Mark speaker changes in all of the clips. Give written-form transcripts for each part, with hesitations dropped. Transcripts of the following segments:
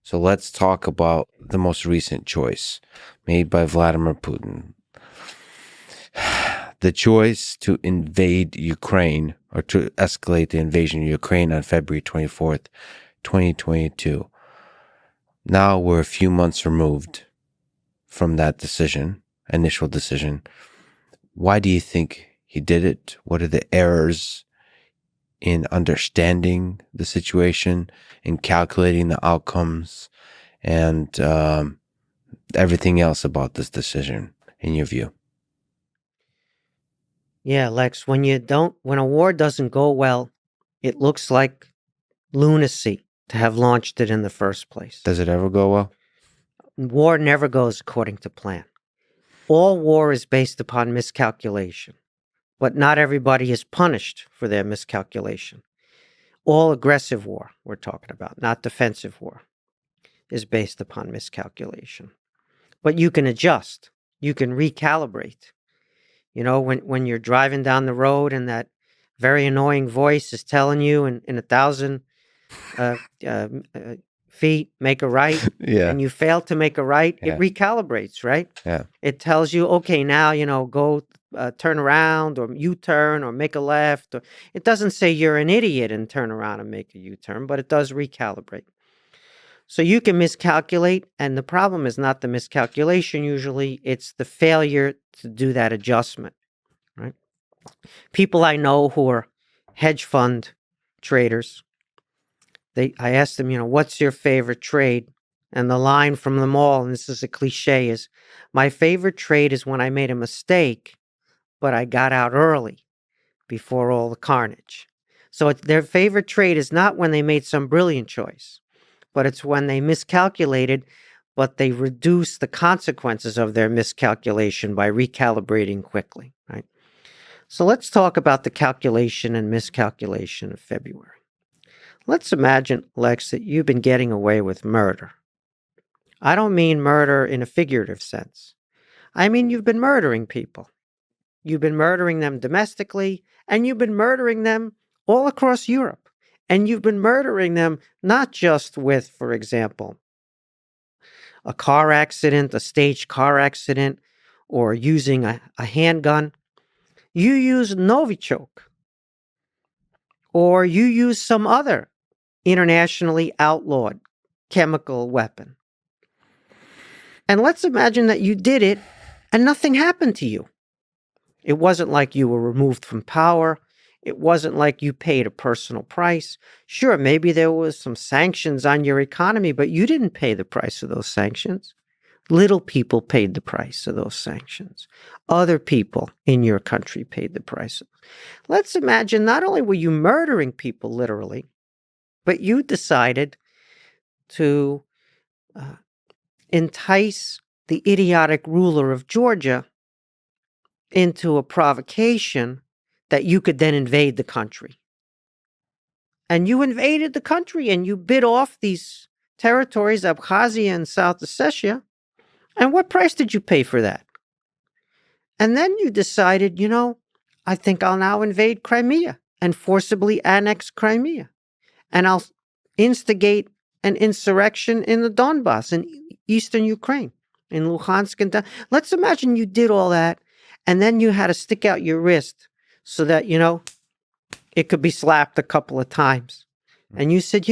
Speaker 1: So let's talk about the most recent choice made by Vladimir Putin. The choice to invade Ukraine, or to escalate the invasion of Ukraine on February 24th, 2022. Now we're a few months removed from that initial decision. Why do you think he did it? What are the errors in understanding the situation, in calculating the outcomes, and everything else about this decision, in your view?
Speaker 2: Yeah, Lex, when a war doesn't go well, it looks like lunacy to have launched it in the first place.
Speaker 1: Does it ever go well?
Speaker 2: War never goes according to plan. All war is based upon miscalculation, but not everybody is punished for their miscalculation. All aggressive war, we're talking about, not defensive war, is based upon miscalculation. But you can adjust, you can recalibrate. You know, when you're driving down the road and that very annoying voice is telling you in 1,000 uh, uh, uh, feet, make a right,
Speaker 1: Yeah.
Speaker 2: and you fail to make a right,
Speaker 1: Yeah.
Speaker 2: it recalibrates, right?
Speaker 1: Yeah.
Speaker 2: It tells you, okay, now, go turn around or U-turn or make a left. Or, it doesn't say you're an idiot and turn around and make a U-turn, but it does recalibrate. So you can miscalculate, and the problem is not the miscalculation usually, it's the failure to do that adjustment, right? People I know who are hedge fund traders, I asked them, what's your favorite trade? And the line from them all, and this is a cliche, is my favorite trade is when I made a mistake, but I got out early before all the carnage. So their favorite trade is not when they made some brilliant choice, but it's when they miscalculated, but they reduced the consequences of their miscalculation by recalibrating quickly, right? So let's talk about the calculation and miscalculation of February. Let's imagine, Lex, that you've been getting away with murder. I don't mean murder in a figurative sense. I mean you've been murdering people. You've been murdering them domestically, and you've been murdering them all across Europe. And you've been murdering them not just with, for example, a car accident, a staged car accident, or using a handgun. You use Novichok, or you use some other internationally outlawed chemical weapon. And let's imagine that you did it and nothing happened to you. It wasn't like you were removed from power. It wasn't like you paid a personal price. Sure, maybe there was some sanctions on your economy, but you didn't pay the price of those sanctions. Little people paid the price of those sanctions. Other people in your country paid the price. Let's imagine not only were you murdering people literally, but you decided to entice the idiotic ruler of Georgia into a provocation that you could then invade the country. And you invaded the country and you bit off these territories, Abkhazia and South Ossetia. And what price did you pay for that? And then you decided, I think I'll now invade Crimea and forcibly annex Crimea. And I'll instigate an insurrection in the Donbass in eastern Ukraine, in Luhansk. And let's imagine you did all that, and then you had to stick out your wrist so that, it could be slapped a couple of times. And you said,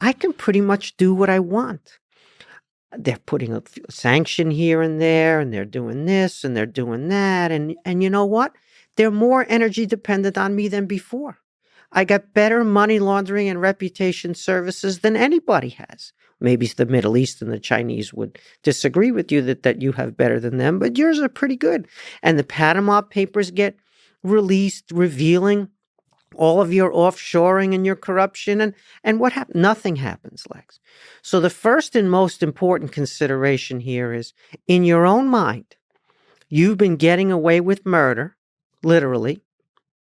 Speaker 2: I can pretty much do what I want. They're putting a sanction here and there, and they're doing this, and they're doing that. And you know what? They're more energy dependent on me than before. I got better money laundering and reputation services than anybody has. Maybe the Middle East and the Chinese would disagree with you that you have better than them, but yours are pretty good. And the Panama Papers get released, revealing all of your offshoring and your corruption. And what happened? Nothing happens, Lex. So the first and most important consideration here is, in your own mind, you've been getting away with murder, literally,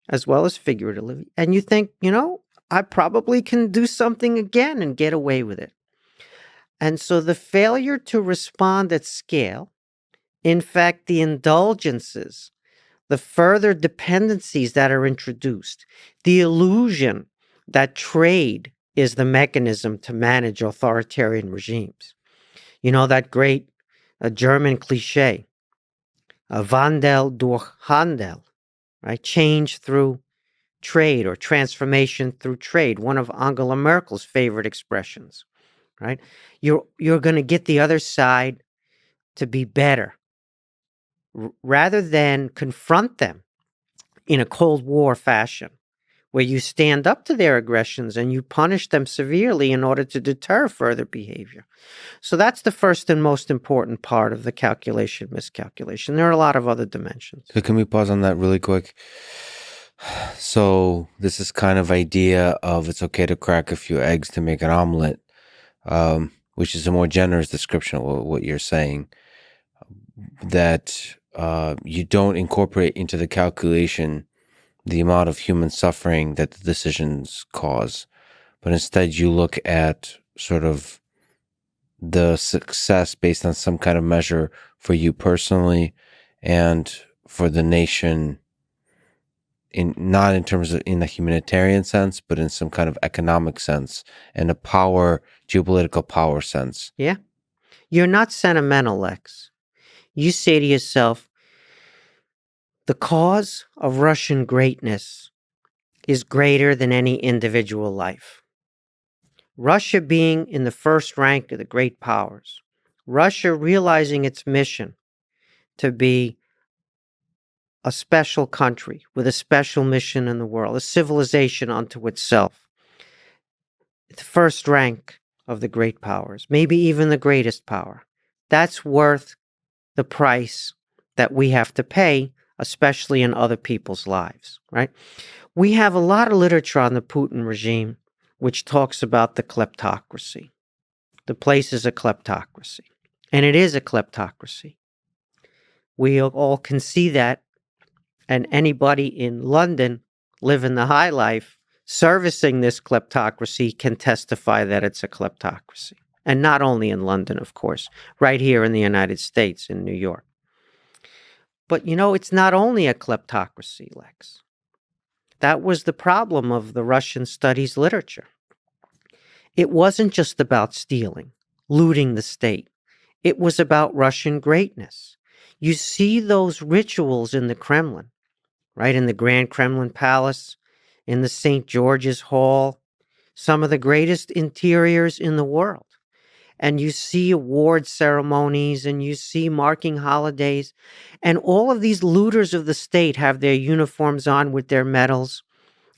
Speaker 2: as well as figuratively, and you think, I probably can do something again and get away with it. And so the failure to respond at scale, in fact, the indulgences, the further dependencies that are introduced, the illusion that trade is the mechanism to manage authoritarian regimes. You know that great German cliche, Wandel durch Handel, right? Change through trade or transformation through trade, one of Angela Merkel's favorite expressions, right? You're going to get the other side to be better rather than confront them in a Cold War fashion where you stand up to their aggressions and you punish them severely in order to deter further behavior. So that's the first and most important part of the calculation miscalculation. There are a lot of other dimensions.
Speaker 1: So can we pause on that really quick? So this is kind of idea of it's okay to crack a few eggs to make an omelet, which is a more generous description of what you're saying, that you don't incorporate into the calculation the amount of human suffering that the decisions cause, but instead you look at sort of the success based on some kind of measure for you personally and for the nation, not in terms of in a humanitarian sense, but in some kind of economic sense and a geopolitical power sense.
Speaker 2: Yeah. You're not sentimental, Lex. You say to yourself, the cause of Russian greatness is greater than any individual life. Russia being in the first rank of the great powers, Russia realizing its mission to be a special country with a special mission in the world, a civilization unto itself, the first rank of the great powers, maybe even the greatest power. That's worth the price that we have to pay, especially in other people's lives, right? We have a lot of literature on the Putin regime, which talks about the kleptocracy. The place is a kleptocracy, and it is a kleptocracy. We all can see that, and anybody in London living the high life servicing this kleptocracy can testify that it's a kleptocracy. And not only in London, of course, right here in the United States, in New York. But it's not only a kleptocracy, Lex. That was the problem of the Russian studies literature. It wasn't just about stealing, looting the state. It was about Russian greatness. You see those rituals in the Kremlin, right? In the Grand Kremlin Palace, in the St. George's Hall, some of the greatest interiors in the world. And you see award ceremonies and you see marking holidays. And all of these looters of the state have their uniforms on with their medals.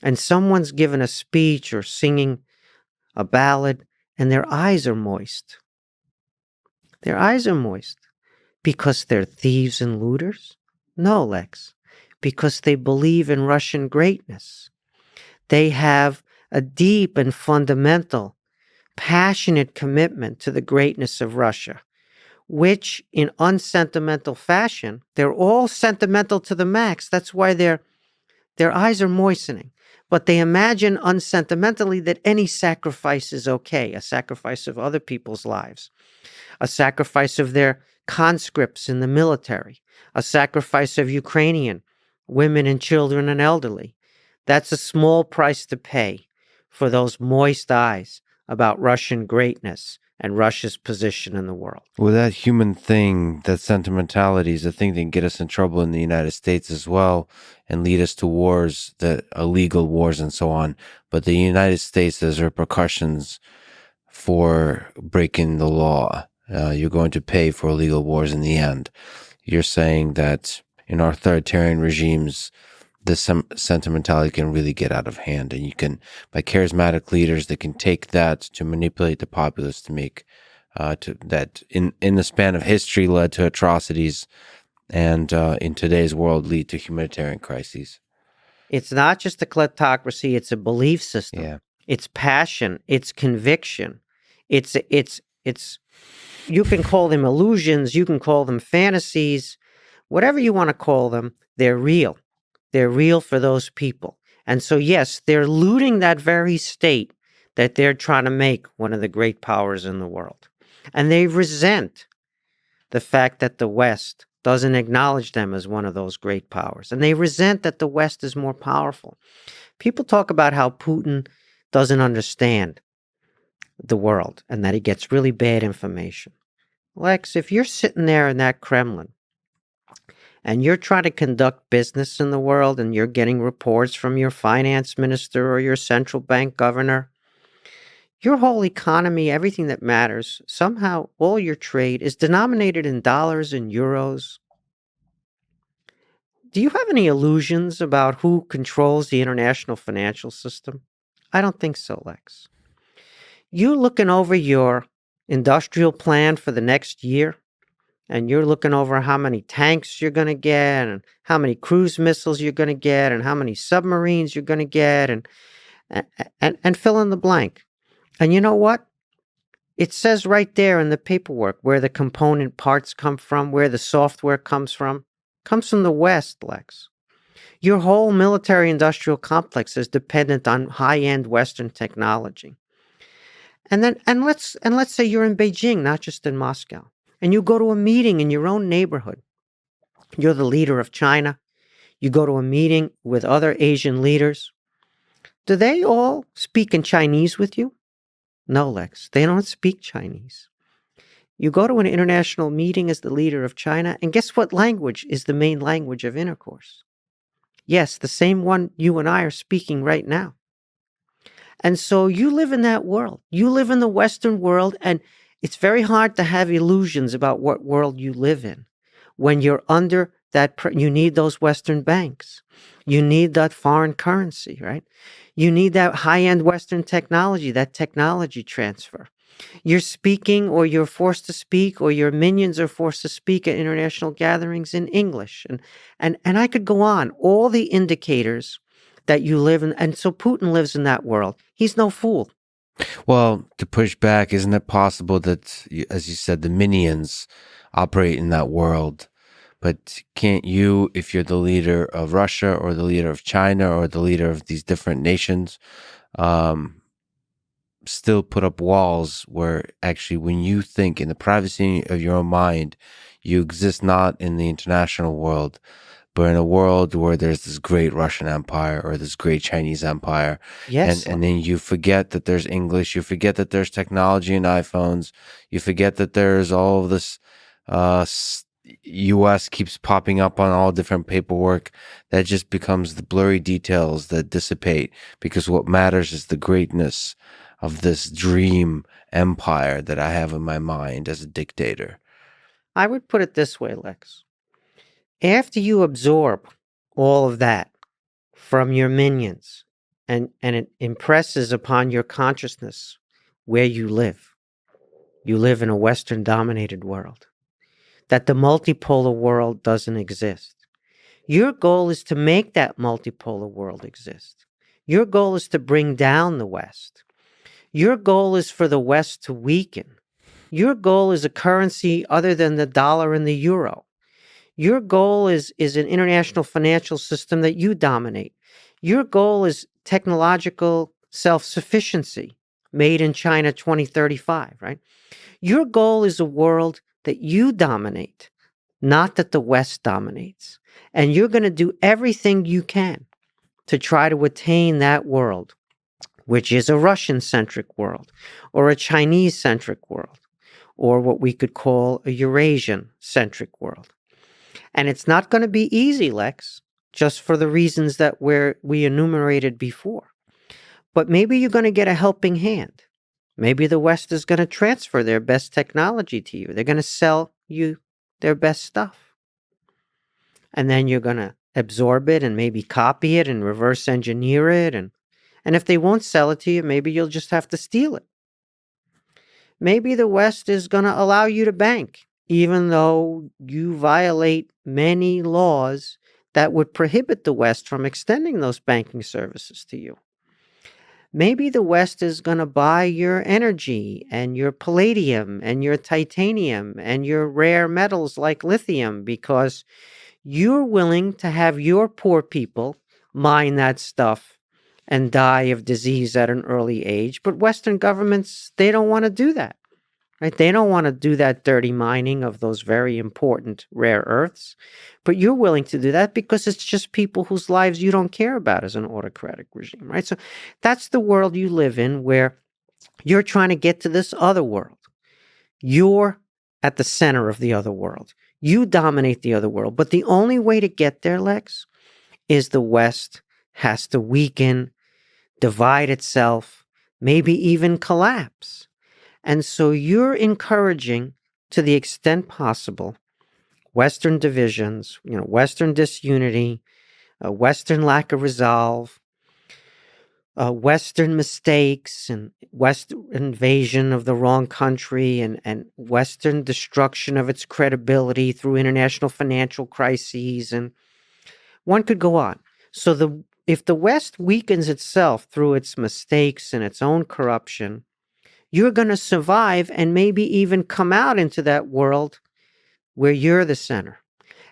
Speaker 2: And someone's given a speech or singing a ballad, and their eyes are moist. Their eyes are moist because they're thieves and looters? No, Lex, because they believe in Russian greatness. They have a deep and fundamental, passionate commitment to the greatness of Russia, which in unsentimental fashion, they're all sentimental to the max. That's why their eyes are moistening. But they imagine unsentimentally that any sacrifice is okay, a sacrifice of other people's lives, a sacrifice of their conscripts in the military, a sacrifice of Ukrainian women and children and elderly. That's a small price to pay for those moist eyes about Russian greatness and Russia's position in the world.
Speaker 1: Well, that human thing, that sentimentality is a thing that can get us in trouble in the United States as well and lead us to wars, that illegal wars and so on. But the United States, there's repercussions for breaking the law. You're going to pay for illegal wars in the end. You're saying that in authoritarian regimes, this sentimentality can really get out of hand, and you can, by charismatic leaders that can take that to manipulate the populace to make that in the span of history led to atrocities, and in today's world lead to humanitarian crises.
Speaker 2: It's not just a kleptocracy; it's a belief system.
Speaker 1: Yeah.
Speaker 2: It's passion. It's conviction. It's. You can call them illusions. You can call them fantasies. Whatever you want to call them, they're real. They're real for those people. And so, yes, they're looting that very state that they're trying to make one of the great powers in the world. And they resent the fact that the West doesn't acknowledge them as one of those great powers. And they resent that the West is more powerful. People talk about how Putin doesn't understand the world and that he gets really bad information. Lex, if you're sitting there in that Kremlin and you're trying to conduct business in the world and you're getting reports from your finance minister or your central bank governor, your whole economy, everything that matters, somehow all your trade is denominated in dollars and euros. Do you have any illusions about who controls the international financial system? I don't think so, Lex. You looking over your industrial plan for the next year, and you're looking over how many tanks you're going to get, and how many cruise missiles you're going to get, and how many submarines you're going to get, and fill in the blank. And you know what? It says right there in the paperwork where the component parts come from, where the software comes from. Comes from the West, Lex. Your whole military industrial complex is dependent on high-end Western technology. And let's say you're in Beijing, not just in Moscow, and you go to a meeting in your own neighborhood. You're the leader of China. You go to a meeting with other Asian leaders. Do they all speak in Chinese with you? No, Lex, they don't speak Chinese. You go to an international meeting as the leader of China, and guess what language is the main language of intercourse? Yes, the same one you and I are speaking right now. And so you live in that world. You live in the Western world, and it's very hard to have illusions about what world you live in. When you're under that, you need those Western banks. You need that foreign currency, right? You need that high-end Western technology, that technology transfer. You're speaking, or you're forced to speak, or your minions are forced to speak at international gatherings in English. And I could go on. All the indicators that you live in. And so Putin lives in that world. He's no fool.
Speaker 1: Well, to push back, isn't it possible that, as you said, the minions operate in that world? But can't you, if you're the leader of Russia or the leader of China or the leader of these different nations, still put up walls where actually when you think in the privacy of your own mind, you exist not in the international world, but in a world where there's this great Russian empire or this great Chinese empire.
Speaker 2: Yes.
Speaker 1: And then you forget that there's English, you forget that there's technology in iPhones, you forget that there's all of this US keeps popping up on all different paperwork that just becomes the blurry details that dissipate, because what matters is the greatness of this dream empire that I have in my mind as a dictator.
Speaker 2: I would put it this way, Lex. After you absorb all of that from your minions, and it impresses upon your consciousness where you live in a Western dominated world, that the multipolar world doesn't exist. Your goal is to make that multipolar world exist. Your goal is to bring down the West. Your goal is for the West to weaken. Your goal is a currency other than the dollar and the euro. Your goal is an international financial system that you dominate. Your goal is technological self-sufficiency, made in China 2035, right? Your goal is a world that you dominate, not that the West dominates. And you're going to do everything you can to try to attain that world, which is a Russian-centric world, or a Chinese-centric world, or what we could call a Eurasian-centric world. And it's not going to be easy, Lex, just for the reasons that we enumerated before. But maybe you're going to get a helping hand. Maybe the West is going to transfer their best technology to you. They're going to sell you their best stuff. And then you're going to absorb it and maybe copy it and reverse engineer it. And if they won't sell it to you, maybe you'll just have to steal it. Maybe the West is going to allow you to bank, even though you violate many laws that would prohibit the West from extending those banking services to you. Maybe the West is going to buy your energy and your palladium and your titanium and your rare metals like lithium, because you're willing to have your poor people mine that stuff and die of disease at an early age. But Western governments, they don't want to do that. Right? They don't want to do that dirty mining of those very important rare earths. But you're willing to do that because it's just people whose lives you don't care about as an autocratic regime, right? So that's the world you live in, where You're trying to get to this other world. You're at the center of the other world. You dominate the other world. But the only way to get there, Lex, is the West has to weaken, divide itself, maybe even collapse. And so you're encouraging, to the extent possible, Western divisions, Western disunity, a Western lack of resolve, Western mistakes and Western invasion of the wrong country and Western destruction of its credibility through international financial crises. And one could go on. So if the West weakens itself through its mistakes and its own corruption, you're going to survive and maybe even come out into that world where you're the center.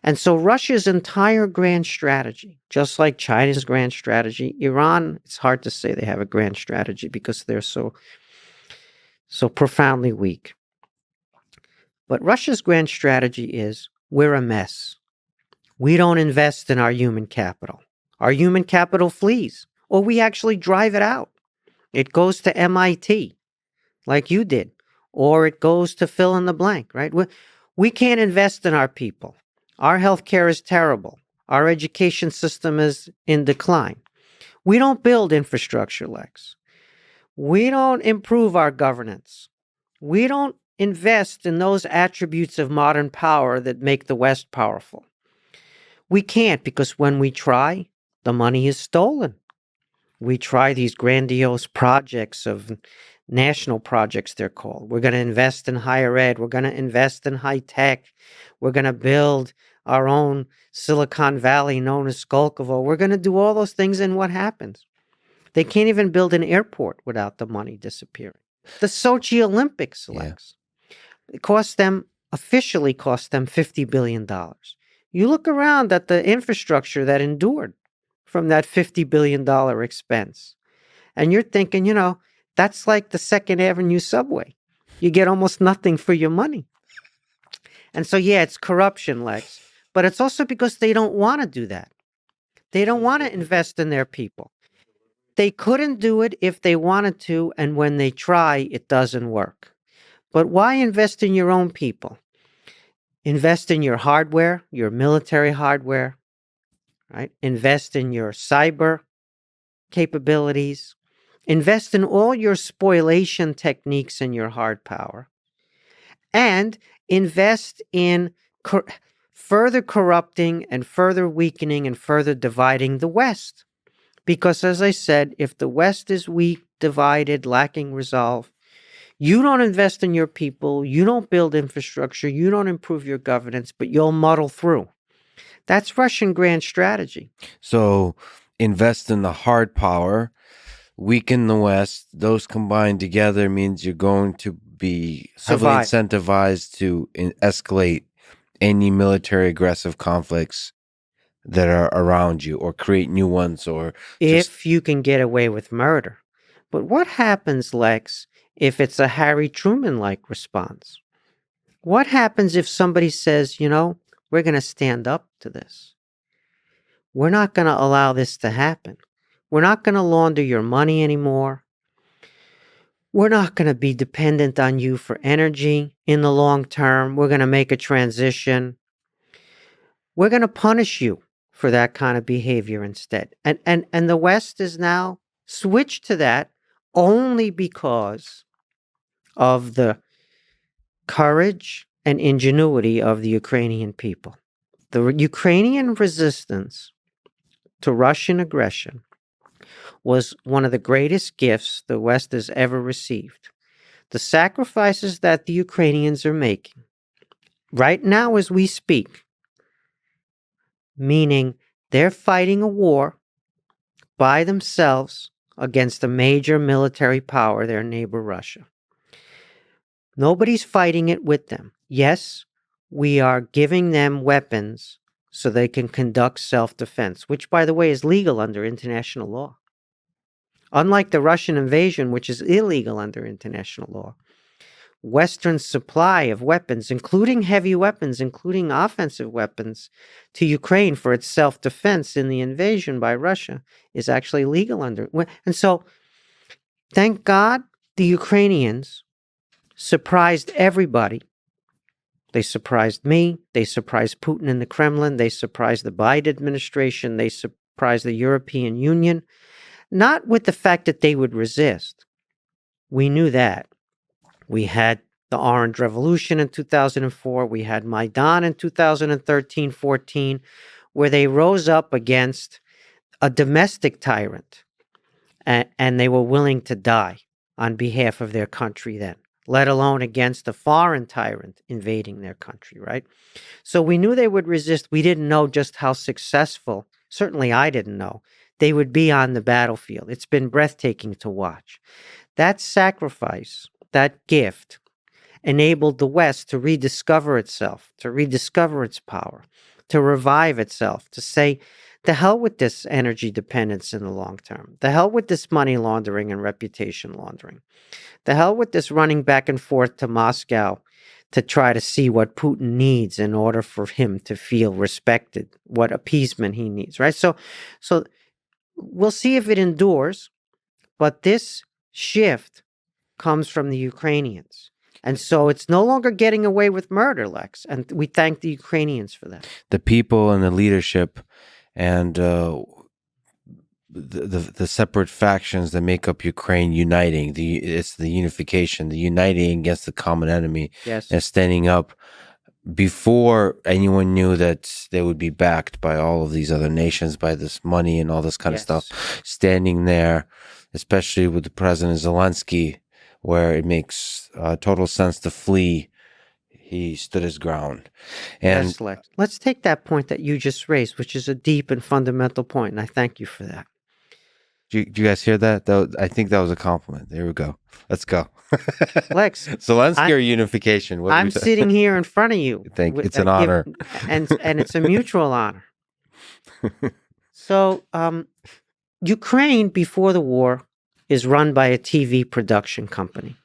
Speaker 2: And so Russia's entire grand strategy, just like China's grand strategy, Iran, it's hard to say they have a grand strategy because they're so profoundly weak. But Russia's grand strategy is, we're a mess. We don't invest in our human capital. Our human capital flees, or we actually drive it out. It goes to MIT, like you did, or it goes to fill in the blank, right? We can't invest in our people. Our healthcare is terrible. Our education system is in decline. We don't build infrastructure, Lex. We don't improve our governance. We don't invest in those attributes of modern power that make the West powerful. We can't, because when we try, the money is stolen. We try these grandiose projects of national projects, they're called. We're going to invest in higher ed. We're going to invest in high tech. We're going to build our own Silicon Valley known as Skolkovo. We're going to do all those things, and what happens? They can't even build an airport without the money disappearing. The Sochi Olympics, Lex, officially cost them $50 billion. You look around at the infrastructure that endured from that $50 billion expense, and you're thinking, that's like the Second Avenue subway. You get almost nothing for your money. And so, yeah, it's corruption, Lex, but it's also because they don't want to do that. They don't want to invest in their people. They couldn't do it if they wanted to, and when they try, it doesn't work. But why invest in your own people? Invest in your hardware, your military hardware, right? Invest in your cyber capabilities. Invest in all your spoliation techniques and your hard power. And invest in further corrupting and further weakening and further dividing the West. Because, as I said, if the West is weak, divided, lacking resolve, you don't invest in your people, you don't build infrastructure, you don't improve your governance, but you'll muddle through. That's Russian grand strategy.
Speaker 1: So invest in the hard power, weaken the West. Those combined together means you're going to be heavily incentivized to escalate any military aggressive conflicts that are around you, or create new ones, or
Speaker 2: if you can get away with murder. But what happens, Lex, if it's a Harry Truman-like response? What happens if somebody says, we're going to stand up to this? We're not going to allow this to happen. We're not going to launder your money anymore. We're not going to be dependent on you for energy in the long term. We're going to make a transition. We're going to punish you for that kind of behavior instead. And the West is now switched to that only because of the courage and ingenuity of the Ukrainian people. The Ukrainian resistance to Russian aggression was one of the greatest gifts the West has ever received. The sacrifices that the Ukrainians are making right now as we speak, meaning they're fighting a war by themselves against a major military power, their neighbor Russia. Nobody's fighting it with them. Yes, we are giving them weapons so they can conduct self-defense, which, by the way, is legal under international law. Unlike the Russian invasion, which is illegal under international law, Western's supply of weapons, including heavy weapons, including offensive weapons, to Ukraine for its self-defense in the invasion by Russia is actually legal under. And so, thank God, the Ukrainians surprised everybody. They surprised me. They surprised Putin in the Kremlin. They surprised the Biden administration. They surprised the European Union. Not with the fact that they would resist. We knew that. We had the Orange Revolution in 2004. We had Maidan in 2013-14, where they rose up against a domestic tyrant, and they were willing to die on behalf of their country then, let alone against a foreign tyrant invading their country, right? So we knew they would resist. We didn't know just how successful, certainly I didn't know, they would be on the battlefield. It's been breathtaking to watch. That sacrifice, that gift, enabled the West to rediscover itself, to rediscover its power, to revive itself, to say, the hell with this energy dependence in the long term. The hell with this money laundering and reputation laundering. The hell with this running back and forth to Moscow to try to see what Putin needs in order for him to feel respected, what appeasement he needs, right? So we'll see if it endures, but this shift comes from the Ukrainians. And so it's no longer getting away with murder, Lex. And we thank the Ukrainians for that.
Speaker 1: The people and the leadership and the separate factions that make up Ukraine uniting. It's the unification, the uniting against the common enemy.
Speaker 2: Yes.
Speaker 1: And standing up before anyone knew that they would be backed by all of these other nations, by this money and all this kind of stuff. Standing there, especially with the President Zelensky, where it makes total sense to flee, he stood his ground. And
Speaker 2: yes, Lex. Let's take that point that you just raised, which is a deep and fundamental point, and I thank you for that.
Speaker 1: Do you guys hear that? I think that was a compliment. There we go. Let's go.
Speaker 2: Lex.
Speaker 1: Zelensky or unification?
Speaker 2: I'm sitting here in front of you.
Speaker 1: Thank you. It's an honor.
Speaker 2: And it's a mutual honor. So Ukraine, before the war, is run by a TV production company.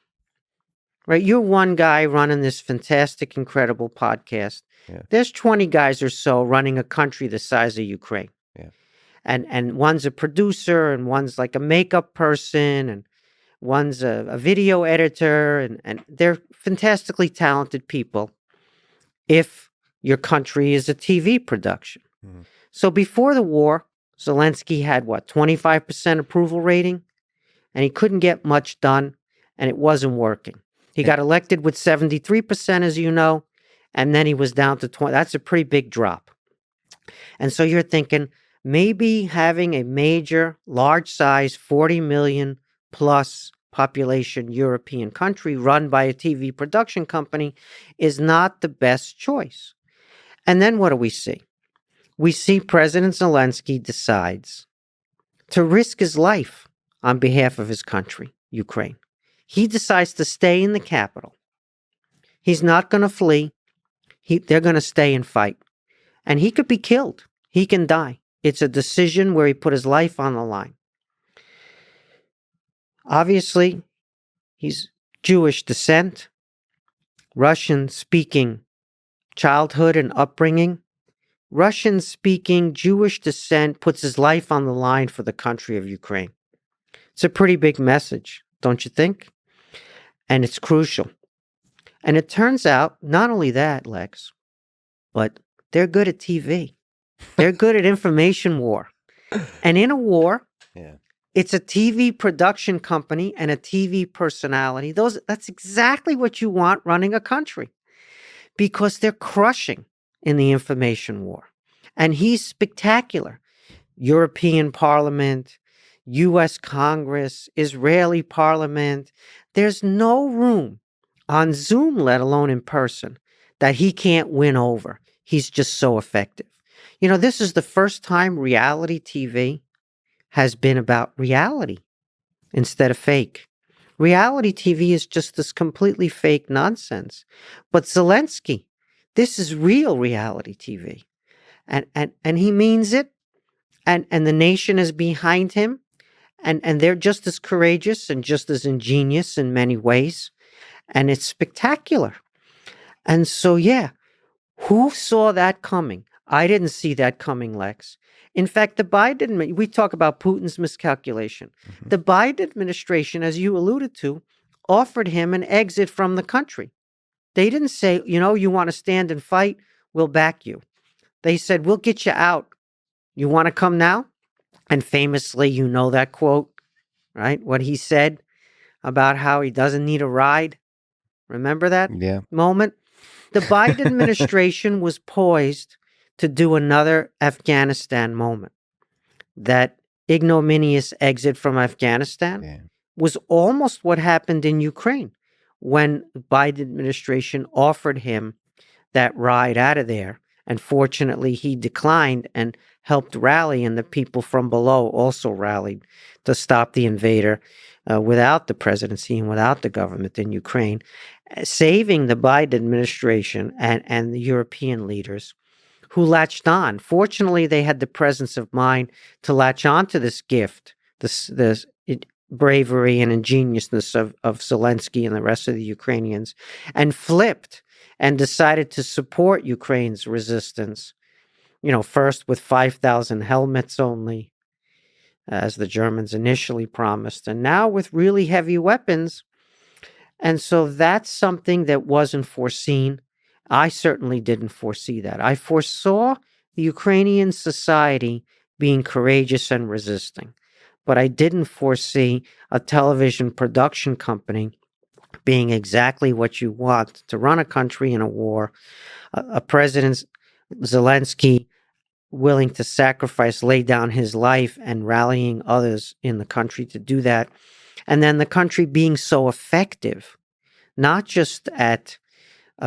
Speaker 2: Right? You're one guy running this fantastic, incredible podcast.
Speaker 1: Yeah.
Speaker 2: There's 20 guys or so running a country the size of Ukraine.
Speaker 1: Yeah.
Speaker 2: And one's a producer, and one's like a makeup person, and one's a video editor, and they're fantastically talented people if your country is a TV production. Mm-hmm. So before the war, Zelensky had, 25% approval rating? And he couldn't get much done, and it wasn't working. He got elected with 73%, as you know, and then he was down to 20. That's a pretty big drop. And so you're thinking, maybe having a major, large-size, 40 million plus population European country run by a TV production company is not the best choice. And then what do we see? We see President Zelensky decides to risk his life on behalf of his country, Ukraine. He decides to stay in the capital. He's not going to flee. They're going to stay and fight. And he could be killed. He can die. It's a decision where he put his life on the line. Obviously, he's Jewish descent, Russian-speaking childhood and upbringing. Russian-speaking Jewish descent puts his life on the line for the country of Ukraine. It's a pretty big message, don't you think? And it's crucial. And it turns out, not only that, Lex, but they're good at TV. They're good at information war. And in a war, it's a TV production company and a TV personality. That's exactly what you want running a country, because they're crushing in the information war. And he's spectacular. European Parliament, U.S. Congress, Israeli Parliament. There's no room on Zoom, let alone in person, that he can't win over. He's just so effective. You know, this is the first time reality TV has been about reality instead of fake. Reality TV is just this completely fake nonsense. But Zelensky, this is real reality TV. And he means it. And the nation is behind him. And they're just as courageous and just as ingenious in many ways. And it's spectacular. And so, yeah, who saw that coming? I didn't see that coming, Lex. In fact, the Biden, we talk about Putin's miscalculation. Mm-hmm. The Biden administration, as you alluded to, offered him an exit from the country. They didn't say, you want to stand and fight? We'll back you. They said, we'll get you out. You want to come now? And famously, that quote, right? What he said about how he doesn't need a ride. Remember that moment? The Biden administration was poised to do another Afghanistan moment. That ignominious exit from Afghanistan was almost what happened in Ukraine when the Biden administration offered him that ride out of there. And fortunately, he declined and helped rally, and the people from below also rallied to stop the invader without the presidency and without the government in Ukraine, saving the Biden administration and the European leaders who latched on. Fortunately, they had the presence of mind to latch on to this gift, this bravery and ingeniousness of Zelensky and the rest of the Ukrainians, and flipped and decided to support Ukraine's resistance, first with 5,000 helmets only, as the Germans initially promised, and now with really heavy weapons. And so that's something that wasn't foreseen. I certainly didn't foresee that. I foresaw the Ukrainian society being courageous and resisting, but I didn't foresee a television production company being exactly what you want to run a country in a war, a president, Zelensky, willing to sacrifice, lay down his life, and rallying others in the country to do that. And then the country being so effective, not just at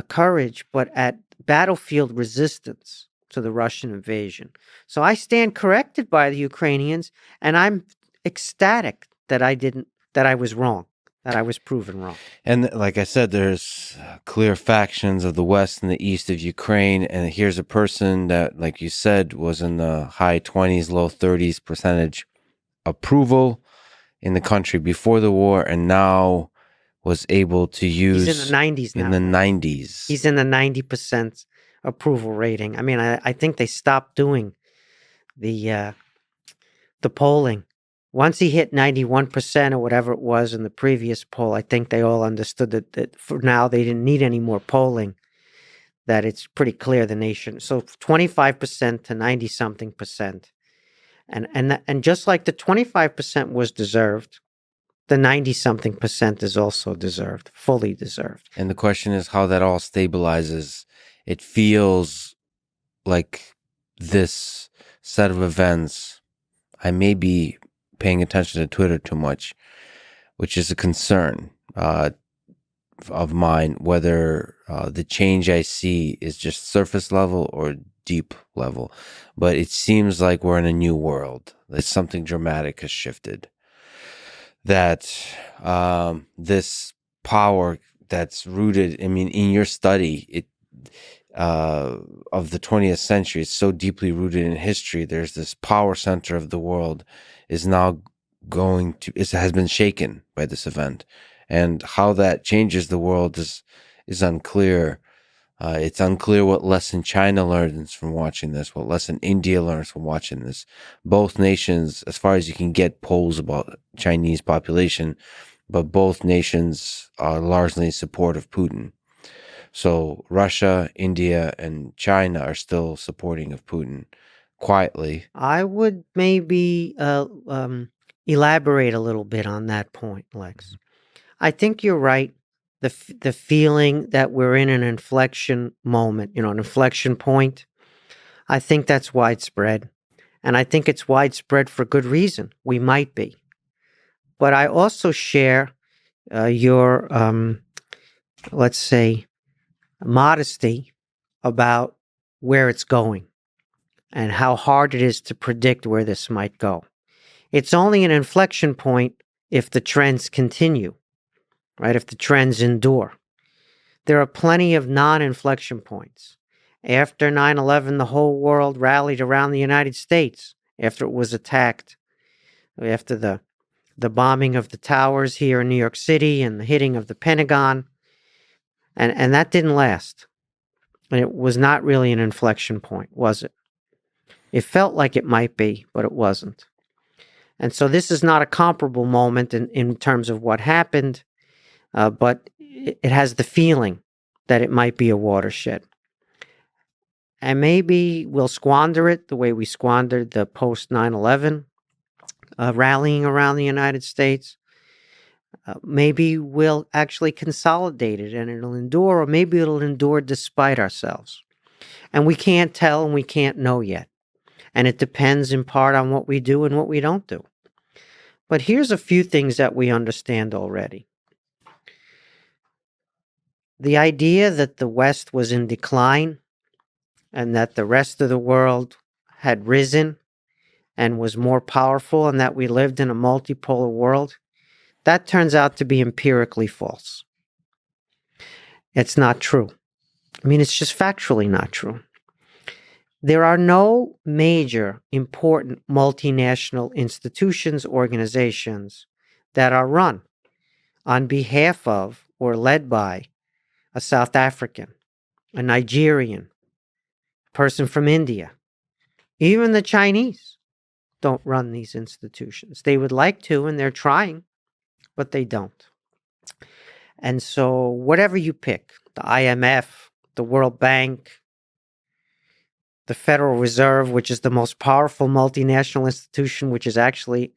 Speaker 2: courage, but at battlefield resistance to the Russian invasion. So I stand corrected by the Ukrainians, and I'm ecstatic that I was wrong, that I was proven wrong.
Speaker 1: And like I said, there's clear factions of the West and the East of Ukraine. And here's a person that, like you said, was in the high 20s, low 30s percentage approval in the country before the war, and now was able to use...
Speaker 2: He's in the 90s now.
Speaker 1: In the 90s.
Speaker 2: He's in the 90% approval rating. I mean, I think they stopped doing the polling. Once he hit 91% or whatever it was in the previous poll, I think they all understood that for now they didn't need any more polling, that it's pretty clear the nation. So 25% to 90-something percent. And just like the 25% was deserved, the 90-something percent is also deserved, fully deserved.
Speaker 1: And the question is how that all stabilizes. It feels like this set of events, I may be paying attention to Twitter too much, which is a concern of mine, whether the change I see is just surface level or deep level. But it seems like we're in a new world. That something dramatic has shifted. That this power that's rooted, in your study, of the 20th century, it's so deeply rooted in history. There's this power center of the world is now has been shaken by this event, and how that changes the world is unclear. It's unclear what lesson China learns from watching this, what lesson India learns from watching this. Both nations, as far as you can get polls about Chinese population, but both nations are largely in support of Putin. So Russia, India, and China are still supporting of Putin quietly.
Speaker 2: I would maybe elaborate a little bit on that point, Lex. I think you're right. The feeling that we're in an inflection moment, an inflection point, I think that's widespread. And I think it's widespread for good reason. We might be. But I also share your, let's say, modesty about where it's going and how hard it is to predict where this might go. It's only an inflection point if the trends continue, right? If the trends endure. There are plenty of non-inflection points. After 9/11, the whole world rallied around the United States after it was attacked, after the bombing of the towers here in New York City and the hitting of the Pentagon. And that didn't last. And it was not really an inflection point, was it? It felt like it might be, but it wasn't. And so this is not a comparable moment in terms of what happened. but it has the feeling that it might be a watershed. And maybe we'll squander it the way we squandered the post 9/11 rallying around the United States. Maybe we'll actually consolidate it and it'll endure, or maybe it'll endure despite ourselves. And we can't tell and we can't know yet. And it depends in part on what we do and what we don't do. But here's a few things that we understand already. The idea that the West was in decline and that the rest of the world had risen and was more powerful and that we lived in a multipolar world, that turns out to be empirically false. It's not true. I mean, it's just factually not true. There are no major, important multinational institutions, organizations that are run on behalf of or led by a South African, a Nigerian, a person from India. Even the Chinese don't run these institutions. They would like to, and they're trying, but they don't. And so whatever you pick, the IMF, the World Bank, the Federal Reserve, which is the most powerful multinational institution, which is actually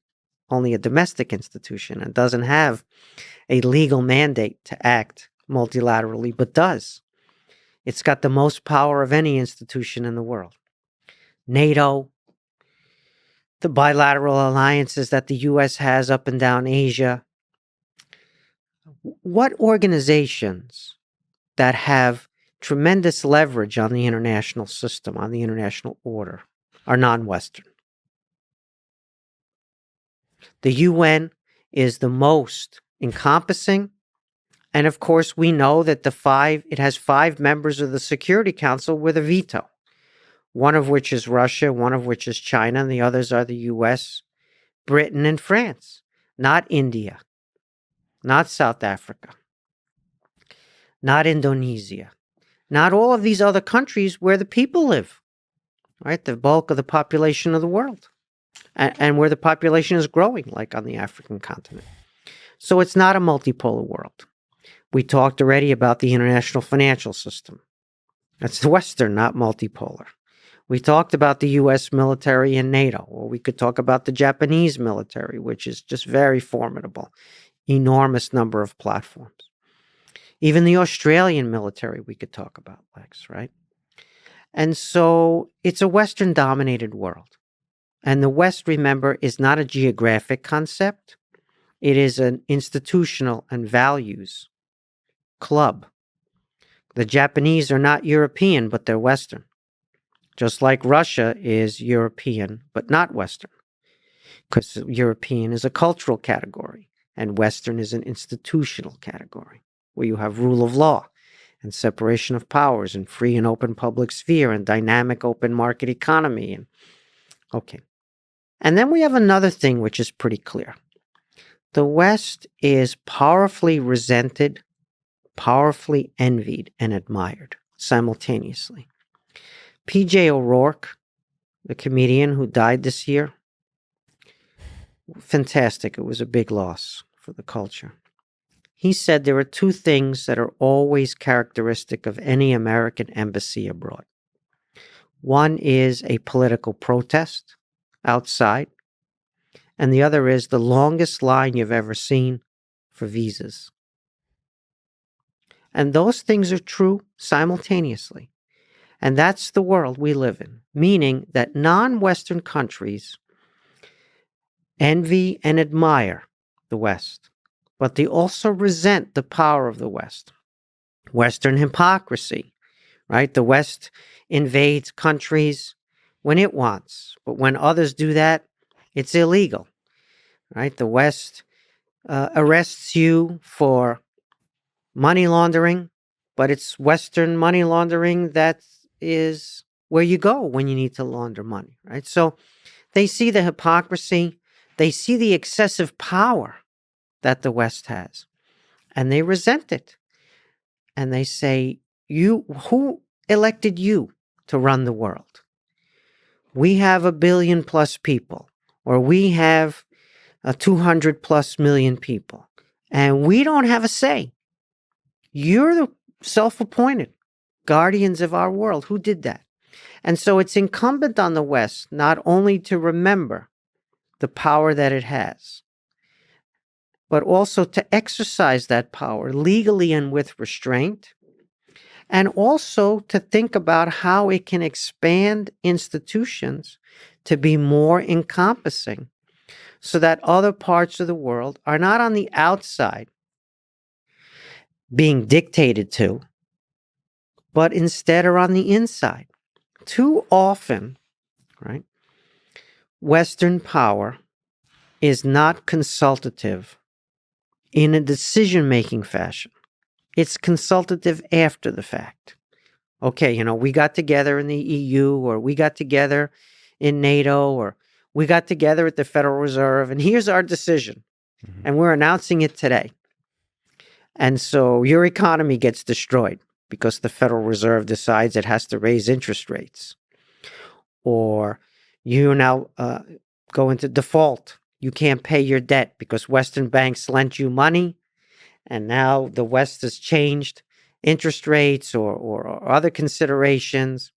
Speaker 2: only a domestic institution and doesn't have a legal mandate to act multilaterally, but does. It's got the most power of any institution in the world. NATO, the bilateral alliances that the U.S. has up and down Asia. What organizations that have tremendous leverage on the international system, on the international order, are non-Western? The UN is the most encompassing. And of course, we know that it has 5 members of the Security Council with a veto, one of which is Russia, one of which is China, and the others are the US, Britain, and France, not India, not South Africa, not Indonesia, not all of these other countries where the people live, right? The bulk of the population of the world, and where the population is growing, like on the African continent. So it's not a multipolar world. We talked already about the international financial system. That's Western, not multipolar. We talked about the U.S. military and NATO, or we could talk about the Japanese military, which is just very formidable, enormous number of platforms. Even the Australian military we could talk about, Lex, right? And so it's a Western-dominated world. And the West, remember, is not a geographic concept. It is an institutional and values club. The Japanese are not European, but they're Western. Just like Russia is European, but not Western. Because European is a cultural category, and Western is an institutional category, where you have rule of law and separation of powers and free and open public sphere and dynamic open market economy. Okay. And then we have another thing which is pretty clear. The West is powerfully resented, powerfully envied, and admired simultaneously. P.J. O'Rourke, the comedian who died this year, fantastic. It was a big loss for the culture. He said there are 2 things that are always characteristic of any American embassy abroad. One is a political protest outside, and the other is the longest line you've ever seen for visas. And those things are true simultaneously. And that's the world we live in, meaning that non-Western countries envy and admire the West, but they also resent the power of the West. Western hypocrisy, right? The West invades countries when it wants, but when others do that, it's illegal, right? The West arrests you for money laundering, but it's Western money laundering that is where you go when you need to launder money, right? So they see the hypocrisy, they see the excessive power that the West has, and they resent it. And they say, who elected you to run the world? We have 1 billion plus people, or we have 200 plus million people, And we don't have a say. You're the self-appointed guardians of our world. Who did that? And so it's incumbent on the West not only to remember the power that it has, but also to exercise that power legally and with restraint, and also to think about how it can expand institutions to be more encompassing so that other parts of the world are not on the outside being dictated to, but instead are on the inside. Too often, right, Western power is not consultative in a decision-making fashion. It's consultative after the fact. Okay, we got together in the EU, or we got together in NATO, or we got together at the Federal Reserve, and here's our decision.
Speaker 1: Mhm.
Speaker 2: And we're announcing it today. And so your economy gets destroyed because the Federal Reserve decides it has to raise interest rates. Or you now go into default. You can't pay your debt because Western banks lent you money, and now the West has changed interest rates or other considerations,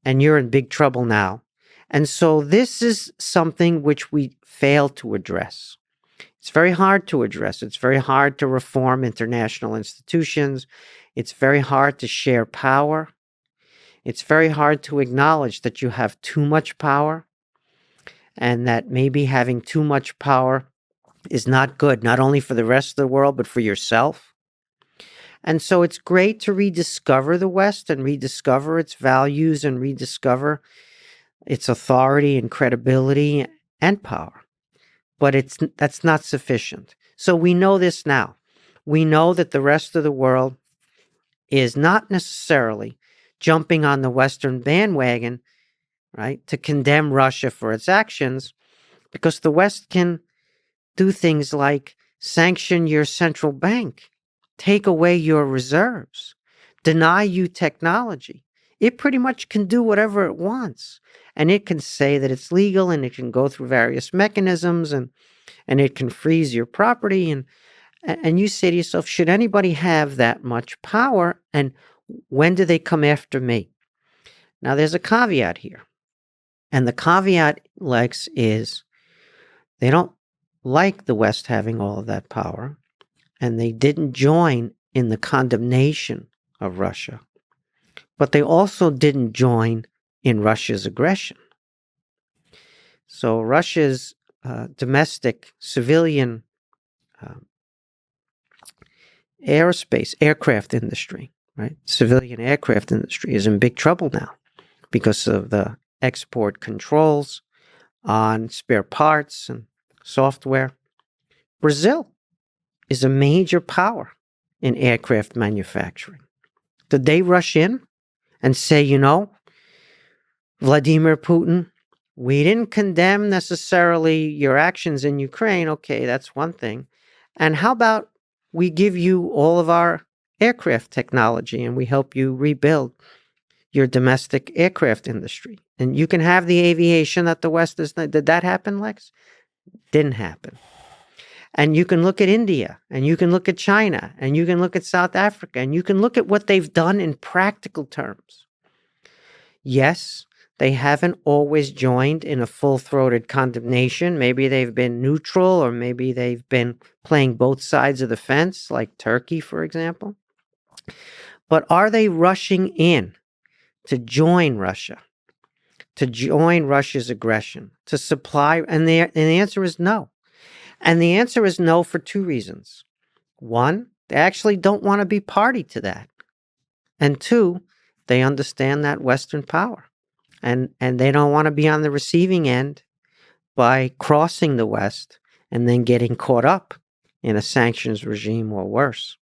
Speaker 2: and you're in big trouble now. And so this is something which we fail to address. It's very hard to address. It's very hard to reform international institutions. It's very hard to share power. It's very hard to acknowledge that you have too much power, and that maybe having too much power is not good, not only for the rest of the world, but for yourself. And so it's great to rediscover the West and rediscover its values and rediscover its authority and credibility and power. But that's not sufficient. So we know this now. We know that the rest of the world is not necessarily jumping on the Western bandwagon, right, to condemn Russia for its actions, because the West can do things like sanction your central bank, take away your reserves, deny you technology. It pretty much can do whatever it wants. And it can say that it's legal, and it can go through various mechanisms, and it can freeze your property. And you say to yourself, should anybody have that much power? And when do they come after me? Now, there's a caveat here. And the caveat, Lex, is they don't like the West having all of that power, and they didn't join in the condemnation of Russia. But they also didn't join in Russia's aggression. So Russia's domestic civilian aircraft industry, right? Civilian aircraft industry is in big trouble now because of the export controls on spare parts and software. Brazil is a major power in aircraft manufacturing. Did they rush in and say, Vladimir Putin, we didn't condemn necessarily your actions in Ukraine. Okay, that's one thing. And how about we give you all of our aircraft technology and we help you rebuild your domestic aircraft industry? And you can have the aviation that the West is. Did that happen, Lex? Didn't happen. And you can look at India, and you can look at China, and you can look at South Africa, and you can look at what they've done in practical terms. Yes, they haven't always joined in a full-throated condemnation. Maybe they've been neutral, or maybe they've been playing both sides of the fence, like Turkey, for example. But are they rushing in to join Russia, to join Russia's aggression, to supply? And the answer is no. And the answer is no for two reasons. One, they actually don't want to be party to that. And two, they understand that Western power. And they don't want to be on the receiving end by crossing the West and then getting caught up in a sanctions regime or worse.